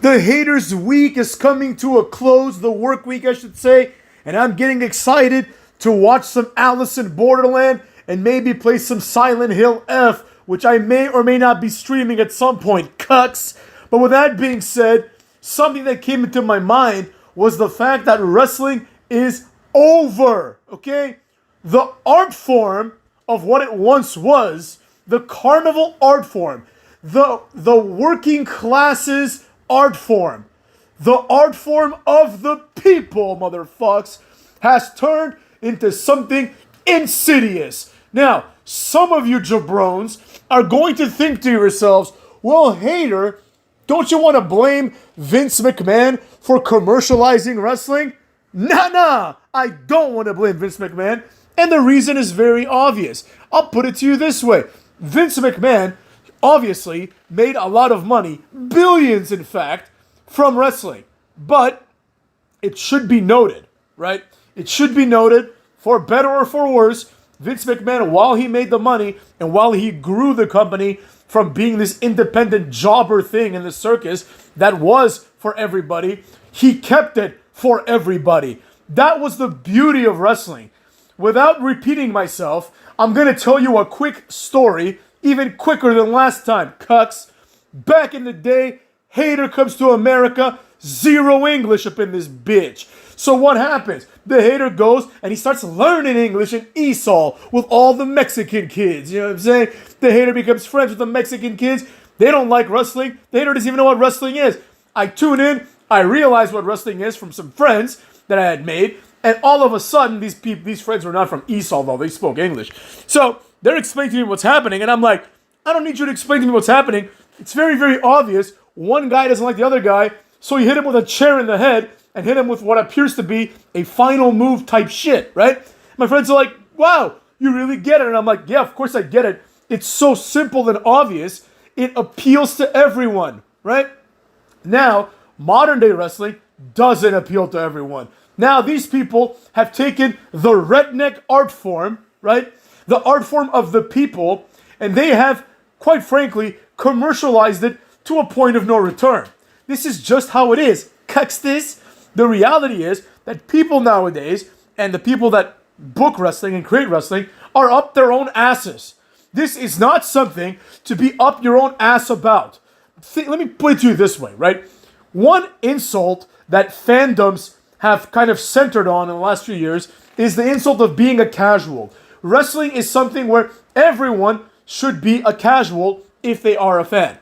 The haters' week is coming to a close, the work week, I should say, and I'm getting excited to watch some Alice in Borderland and maybe play some Silent Hill F, which I may or may not be streaming at some point, cucks. But with that being said, something that came into my mind was the fact that wrestling is over, okay? The art form of what it once was, the carnival art form, the working classes art form, the art form of the people, motherfucks, has turned into something insidious. Now, some of you jabrones are going to think to yourselves, well, hater, don't you want to blame Vince McMahon for commercializing wrestling? Nah, I don't want to blame Vince McMahon. And the reason is very obvious. I'll put it to you this way. Vince McMahon obviously made a lot of money, billions in fact, from wrestling. But it should be noted, right? It should be noted, for better or for worse, Vince McMahon, while he made the money and while he grew the company from being this independent jobber thing in the circus that was for everybody, he kept it for everybody. That was the beauty of wrestling. Without repeating myself, I'm going to tell you a quick story, even quicker than last time, cucks. Back in the day, hater comes to America, zero English up in this bitch. So what happens? The hater goes and he starts learning English in Esau with all the Mexican kids. You know what I'm saying? The hater becomes friends with the Mexican kids. They don't like wrestling. The hater doesn't even know what wrestling is. I tune in. I realize what wrestling is from some friends that I had made. And all of a sudden, these friends were not from Esau, though. They spoke English. So they're explaining to me what's happening. And I'm like, I don't need you to explain to me what's happening. It's very, very obvious. One guy doesn't like the other guy. So he hit him with a chair in the head and hit him with what appears to be a final move type shit, right? My friends are like, wow, you really get it. And I'm like, yeah, of course I get it. It's so simple and obvious. It appeals to everyone, right? Now, modern day wrestling doesn't appeal to everyone. Now, these people have taken the redneck art form, right? The art form of the people, and they have, quite frankly, commercialized it to a point of no return. This is just how it is. Cucks this. The reality is that people nowadays, and the people that book wrestling and create wrestling, are up their own asses. This is not something to be up your own ass about. Let me put it to you this way, right? One insult that fandoms have kind of centered on in the last few years is the insult of being a casual. Wrestling is something where everyone should be a casual if they are a fan.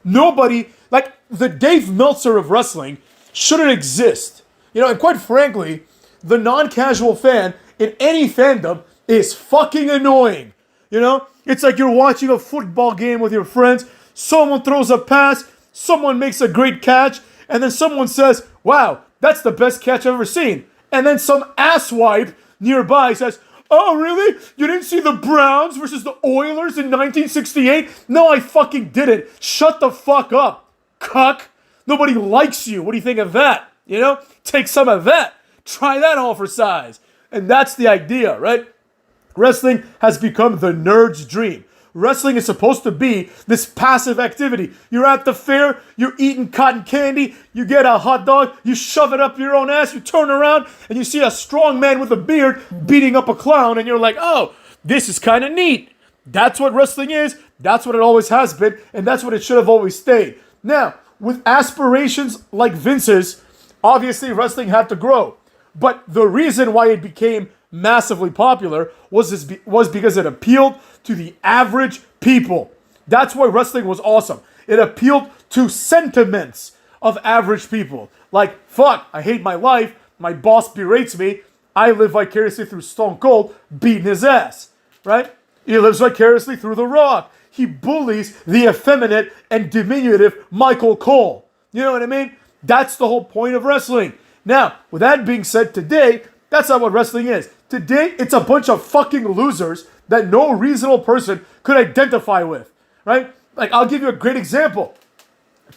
Nobody, like the Dave Meltzer of wrestling, shouldn't exist. You know, and quite frankly, the non-casual fan in any fandom is fucking annoying. You know, it's like you're watching a football game with your friends, someone throws a pass, someone makes a great catch, and then someone says, wow, that's the best catch I've ever seen. And then some asswipe nearby says, oh, really? You didn't see the Browns versus the Oilers in 1968? No, I fucking didn't. Shut the fuck up, cuck. Nobody likes you. What do you think of that? You know? Take some of that. Try that all for size. And that's the idea, right? Wrestling has become the nerd's dream. Wrestling is supposed to be this passive activity. You're at the fair, you're eating cotton candy, you get a hot dog, you shove it up your own ass, you turn around, and you see a strong man with a beard beating up a clown, and you're like, oh, this is kind of neat. That's what wrestling is, that's what it always has been, and that's what it should have always stayed. Now, with aspirations like Vince's, obviously wrestling had to grow. But the reason why it became massively popular was because it appealed to the average people. That's why wrestling was awesome. It appealed to sentiments of average people. Like, fuck, I hate my life, my boss berates me, I live vicariously through Stone Cold beating his ass, right? He lives vicariously through The Rock. He bullies the effeminate and diminutive Michael Cole. You know what I mean? That's the whole point of wrestling. Now, with that being said, today, that's not what wrestling is. Today, it's a bunch of fucking losers that no reasonable person could identify with, right? Like, I'll give you a great example.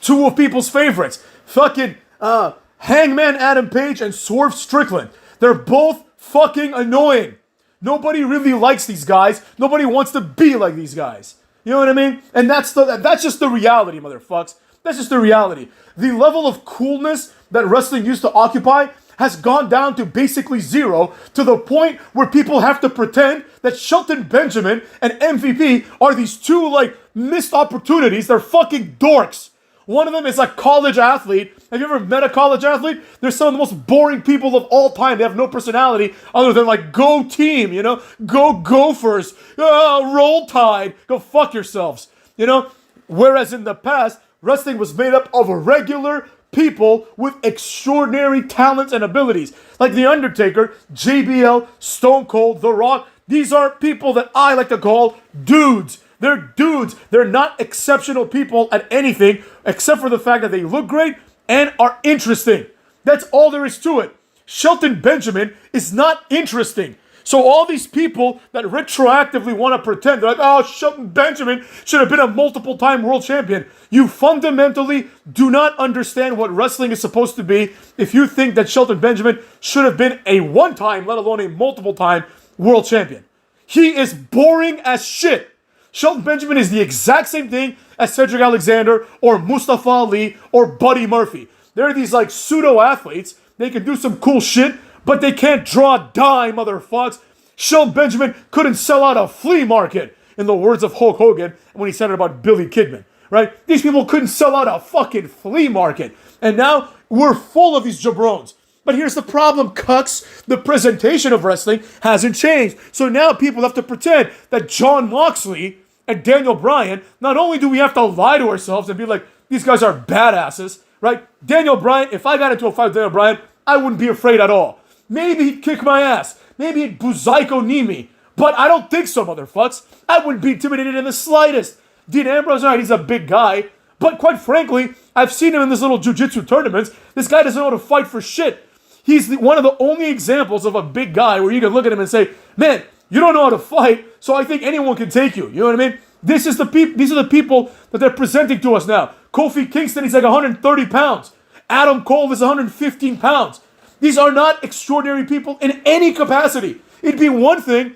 Two of people's favorites. Fucking Hangman Adam Page and Swerve Strickland. They're both fucking annoying. Nobody really likes these guys. Nobody wants to be like these guys. You know what I mean? And that's just the reality, motherfucks. That's just the reality. The level of coolness that wrestling used to occupy has gone down to basically zero, to the point where people have to pretend that Shelton Benjamin and MVP are these two, like, missed opportunities. They're fucking dorks. One of them is a college athlete. Have you ever met a college athlete? They're some of the most boring people of all time. They have no personality other than, like, go team, you know? Go Gophers. Roll Tide. Go fuck yourselves, you know? Whereas in the past, wrestling was made up of regular people with extraordinary talents and abilities. Like The Undertaker, JBL, Stone Cold, The Rock. These are people that I like to call dudes. They're dudes. They're not exceptional people at anything except for the fact that they look great and are interesting. That's all there is to it. Shelton Benjamin is not interesting. So all these people that retroactively want to pretend, they're like, oh, Shelton Benjamin should have been a multiple-time world champion. You fundamentally do not understand what wrestling is supposed to be if you think that Shelton Benjamin should have been a one-time, let alone a multiple-time world champion. He is boring as shit. Shelton Benjamin is the exact same thing as Cedric Alexander or Mustafa Ali or Buddy Murphy. They're these like pseudo-athletes. They can do some cool shit, but they can't draw a dime, motherfucks. Shelton Benjamin couldn't sell out a flea market, in the words of Hulk Hogan when he said it about Billy Kidman, right? These people couldn't sell out a fucking flea market. And now we're full of these jabrones. But here's the problem, cucks. The presentation of wrestling hasn't changed. So now people have to pretend that John Moxley and Daniel Bryan, not only do we have to lie to ourselves and be like, these guys are badasses, right? Daniel Bryan, if I got into a fight with Daniel Bryan, I wouldn't be afraid at all. Maybe he'd kick my ass. Maybe he'd buzaiko knee me. But I don't think so, motherfucks. I wouldn't be intimidated in the slightest. Dean Ambrose, all right, he's a big guy. But quite frankly, I've seen him in these little jiu-jitsu tournaments. This guy doesn't know how to fight for shit. He's one of the only examples of a big guy where you can look at him and say, man, you don't know how to fight, so I think anyone can take you. You know what I mean? These are the people that they're presenting to us now. Kofi Kingston, he's like 130 pounds. Adam Cole is 115 pounds. These are not extraordinary people in any capacity. It'd be one thing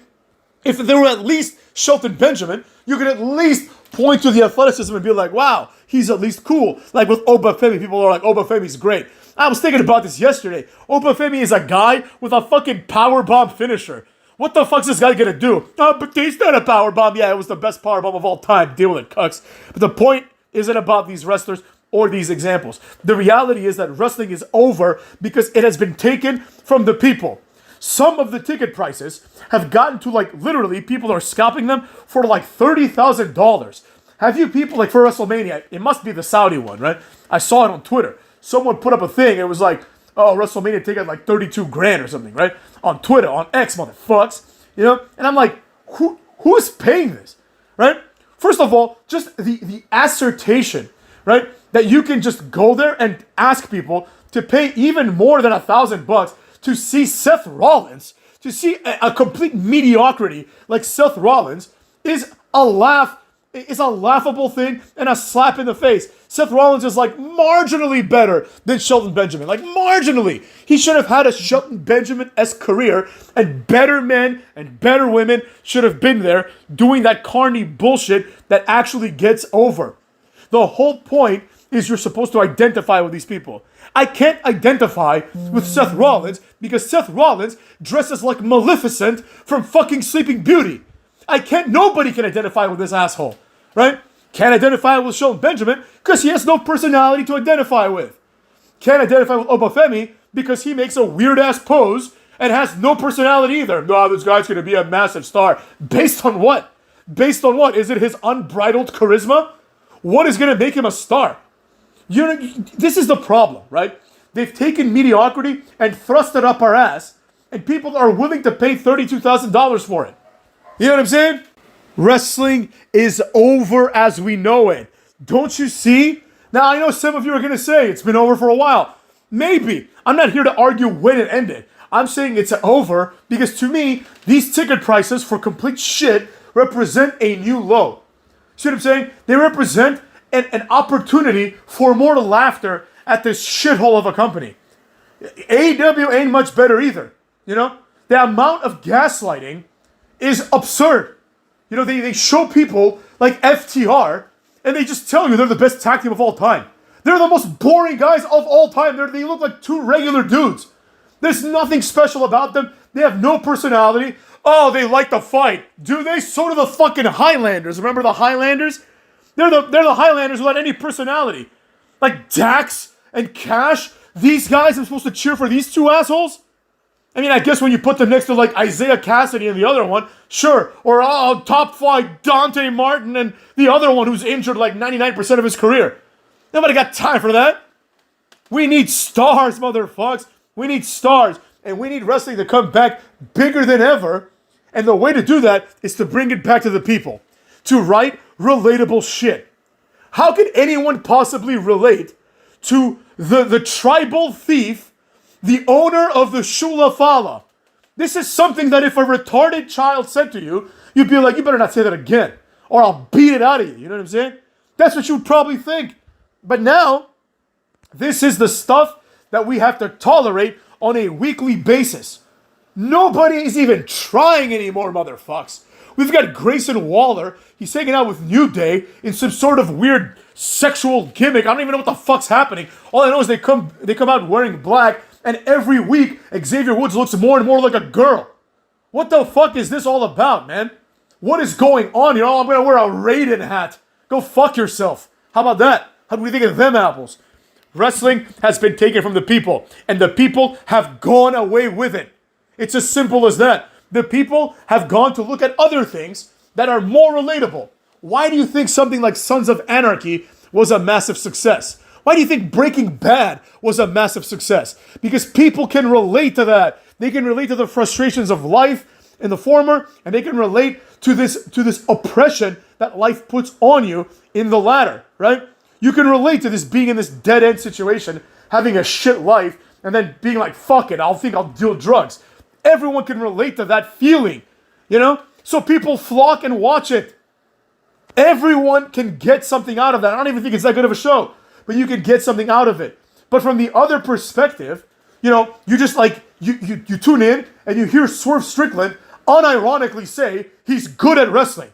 if there were at least Shelton Benjamin. You could at least point to the athleticism and be like, wow, he's at least cool. Like with Obafemi, people are like, Obafemi's great. I was thinking about this yesterday. Obafemi is a guy with a fucking powerbomb finisher. What the fuck's this guy gonna do? Oh, but he's not a powerbomb. Yeah, it was the best powerbomb of all time. Deal with it, cucks. But the point isn't about these wrestlers or these examples. The reality is that wrestling is over because it has been taken from the people. Some of the ticket prices have gotten to, like, literally people are scalping them for like $30,000. Have you people, like, for WrestleMania, it must be the Saudi one, right? I saw it on Twitter. Someone put up a thing, it was like, oh, WrestleMania ticket like 32 grand or something, right? On Twitter, on X, motherfucks, you know? And I'm like, who is paying this, right? First of all, just the assertion, right? That you can just go there and ask people to pay even more than $1,000 to see Seth Rollins, to see a complete mediocrity like Seth Rollins is a laugh. It's a laughable thing and a slap in the face. Seth Rollins is like marginally better than Shelton Benjamin. Like marginally. He should have had a Shelton Benjamin-esque career, and better men and better women should have been there doing that carny bullshit that actually gets over. The whole point is you're supposed to identify with these people. I can't identify with Seth Rollins because Seth Rollins dresses like Maleficent from fucking Sleeping Beauty. Nobody can identify with this asshole, right? Can't identify with Shelton Benjamin because he has no personality to identify with. Can't identify with Obafemi because he makes a weird-ass pose and has no personality either. No, this guy's going to be a massive star. Based on what? Based on what? Is it his unbridled charisma? What is going to make him a star? You know, this is the problem, right? They've taken mediocrity and thrust it up our ass, and people are willing to pay $32,000 for it. You know what I'm saying? Wrestling is over as we know it. Don't you see? Now, I know some of you are going to say it's been over for a while. Maybe. I'm not here to argue when it ended. I'm saying it's over because to me, these ticket prices for complete shit represent a new low. See what I'm saying? They represent an opportunity for more laughter at this shithole of a company. AEW ain't much better either. You know? The amount of gaslighting is absurd. You know, they show people like FTR and they just tell you they're the best tag team of all time. They're the most boring guys of all time. They look like two regular dudes. There's nothing special about them. They have no personality. Oh, they like to fight. Do they? So do the fucking Highlanders. Remember the Highlanders? They're the Highlanders without any personality. Like Dax and Cash, these guys, I'm supposed to cheer for these two assholes? I mean, I guess when you put them next to like Isaiah Cassidy and the other one, sure. Or top flight Dante Martin and the other one who's injured like 99% of his career. Nobody got time for that. We need stars, motherfuckers. We need stars. And we need wrestling to come back bigger than ever. And the way to do that is to bring it back to the people. To write relatable shit. How could anyone possibly relate to the tribal thief, the owner of the Shula Fala? This is something that if a retarded child said to you, you'd be like, you better not say that again. Or I'll beat it out of you. You know what I'm saying? That's what you would probably think. But now, this is the stuff that we have to tolerate on a weekly basis. Nobody is even trying anymore, motherfucks. We've got Grayson Waller. He's hanging out with New Day in some sort of weird sexual gimmick. I don't even know what the fuck's happening. All I know is they come out wearing black, and every week Xavier Woods looks more and more like a girl. What the fuck is this all about, man? What is going on here? Oh, I'm gonna wear a Raiden hat. Go fuck yourself. How about that? How do we think of them apples? Wrestling has been taken from the people, and the people have gone away with it. It's as simple as that. The people have gone to look at other things that are more relatable. Why do you think something like Sons of Anarchy was a massive success? Why do you think Breaking Bad was a massive success? Because people can relate to that. They can relate to the frustrations of life in the former, and they can relate to this oppression that life puts on you in the latter, right? You can relate to this being in this dead-end situation, having a shit life, and then being like, fuck it, I'll do drugs. Everyone can relate to that feeling, you know? So people flock and watch it. Everyone can get something out of that. I don't even think it's that good of a show, but you can get something out of it. But from the other perspective, you know, you just like, you tune in and you hear Swerve Strickland unironically say he's good at wrestling.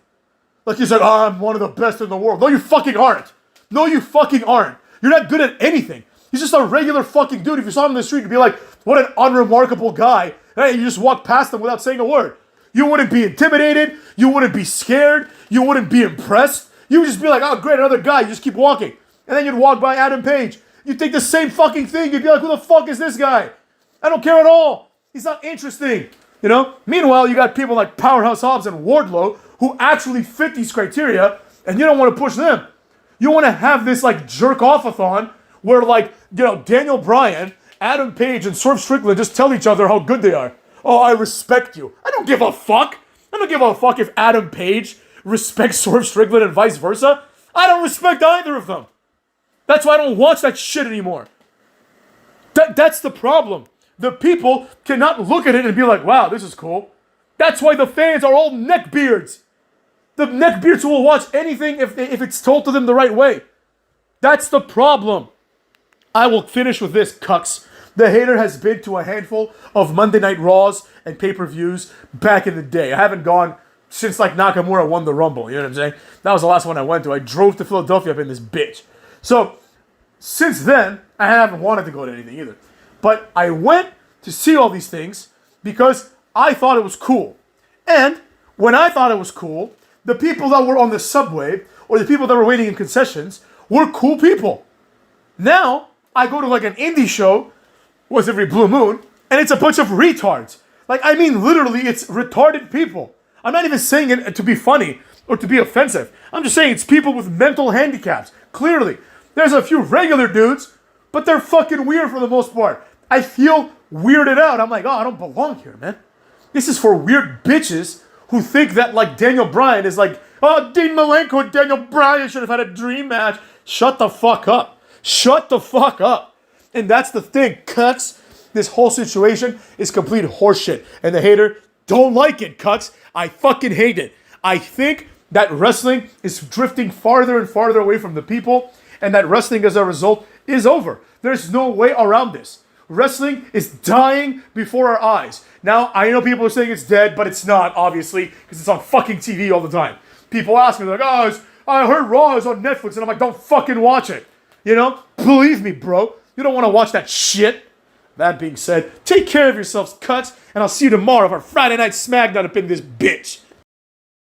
Like he's like, oh, I'm one of the best in the world. No, you fucking aren't. No, you fucking aren't. You're not good at anything. He's just a regular fucking dude. If you saw him in the street, you'd be like, what an unremarkable guy. Hey, you just walk past him without saying a word. You wouldn't be intimidated. You wouldn't be scared. You wouldn't be impressed. You would just be like, oh, great, another guy. You just keep walking. And then you'd walk by Adam Page. You'd think the same fucking thing. You'd be like, who the fuck is this guy? I don't care at all. He's not interesting. You know? Meanwhile, you got people like Powerhouse Hobbs and Wardlow who actually fit these criteria, and you don't want to push them. You want to have this like jerk-off-a-thon where like, you know, Daniel Bryan, Adam Page, and Swerve Strickland just tell each other how good they are. Oh, I respect you. I don't give a fuck. I don't give a fuck if Adam Page respects Swerve Strickland and vice versa. I don't respect either of them. That's why I don't watch that shit anymore. That's the problem. The people cannot look at it and be like, wow, this is cool. That's why the fans are all neckbeards. The neckbeards will watch anything if it's told to them the right way. That's the problem. I will finish with this, cucks. The Hater has been to a handful of Monday Night Raws and pay-per-views back in the day. I haven't gone since like Nakamura won the Rumble, you know what I'm saying? That was the last one I went to. I drove to Philadelphia up in this bitch. So, since then, I haven't wanted to go to anything either. But I went to see all these things because I thought it was cool. And when I thought it was cool, the people that were on the subway or the people that were waiting in concessions were cool people. Now, I go to like an indie show once every blue moon, and it's a bunch of retards. Like, I mean, literally, it's retarded people. I'm not even saying it to be funny or to be offensive. I'm just saying it's people with mental handicaps. Clearly. There's a few regular dudes, but they're fucking weird for the most part. I feel weirded out. I'm like, oh, I don't belong here, man. This is for weird bitches who think that, like, Daniel Bryan is like, oh, Dean Malenko and Daniel Bryan should have had a dream match. Shut the fuck up. Shut the fuck up. And that's the thing, cuts. This whole situation is complete horseshit. And the Hater don't like it, cuts. I fucking hate it. I think that wrestling is drifting farther and farther away from the people, and that wrestling, as a result, is over. There's no way around this. Wrestling is dying before our eyes. Now, I know people are saying it's dead, but it's not, obviously, because it's on fucking TV all the time. People ask me, like, oh, I heard Raw is on Netflix, and I'm like, don't fucking watch it. You know? Believe me, bro, you don't want to watch that shit. That being said, take care of yourselves, cuts, and I'll see you tomorrow for Friday Night Smackdown up in this bitch.